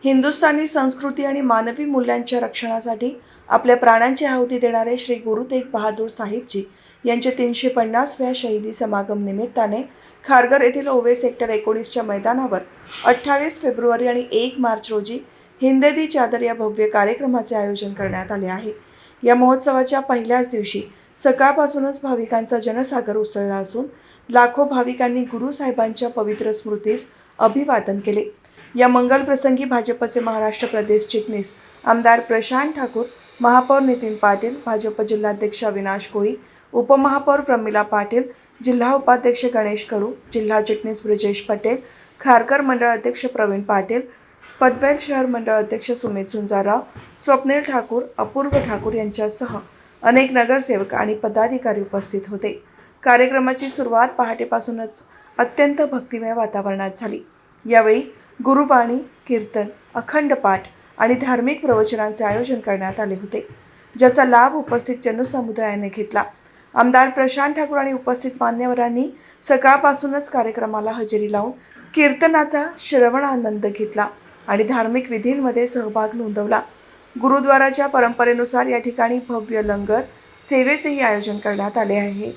हिंदुस्थानी संस्कृती आणि मानवी मूल्यांच्या रक्षणासाठी आपल्या प्राणांची आहुती देणारे श्री गुरु तेग बहादूर साहिबजी यांचे 350व्या शहीदी समागम निमित्ताने खारघर येथील ओवे सेक्टर 19च्या मैदानावर 28 फेब्रुवारी आणि 1 मार्च रोजी हिंद दी चादर या भव्य कार्यक्रमाचे आयोजन करण्यात आले आहे। या महोत्सवाच्या पहिल्याच दिवशी सकाळपासूनच भाविकांचा जनसागर उसळला असून लाखो भाविकांनी गुरु साहेबांच्या पवित्र स्मृतीस अभिवादन केले। या मंगल प्रसंगी भाजपचे महाराष्ट्र प्रदेश चिटणीस आमदार प्रशांत ठाकूर, महापौर नितीन पाटील, भाजप जिल्हाध्यक्ष अविनाश कोळी, उपमहापौर प्रमिला पाटील, जिल्हा उपाध्यक्ष गणेश कडू, जिल्हा चिटणीस ब्रिजेश पटेल, खारघर मंडळ अध्यक्ष प्रवीण पाटील, पनवेल शहर मंडळ अध्यक्ष सुमित सुंजारराव, स्वप्नील ठाकूर, अपूर्व ठाकूर यांच्यासह अनेक नगरसेवक आणि पदाधिकारी उपस्थित होते। कार्यक्रमाची सुरुवात पहाटेपासूनच अत्यंत भक्तिमय वातावरणात झाली। यावेळी गुरुबाणी, कीर्तन, अखंड पाठ आणि धार्मिक प्रवचनांचे आयोजन करण्यात आले होते, ज्याचा लाभ उपस्थित जनसमुदायाने घेतला। आमदार प्रशांत ठाकूर आणि उपस्थित मान्यवरांनी सकाळपासूनच कार्यक्रमाला हजेरी लावून कीर्तनाचा श्रवणानंद घेतला आणि धार्मिक विधींमध्ये सहभाग नोंदवला। गुरुद्वाराच्या परंपरेनुसार या ठिकाणी भव्य लंगर सेवेचेही आयोजन करण्यात आले आहे।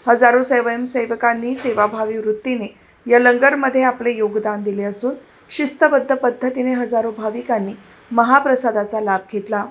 हजारो स्वयंसेवकांनी सेवाभावी वृत्तीने या लंगरमध्ये आपले योगदान दिले असून शिस्तबद्ध पद्धतीने हजारो भाविकांनी महाप्रसादाचा लाभ घेतला।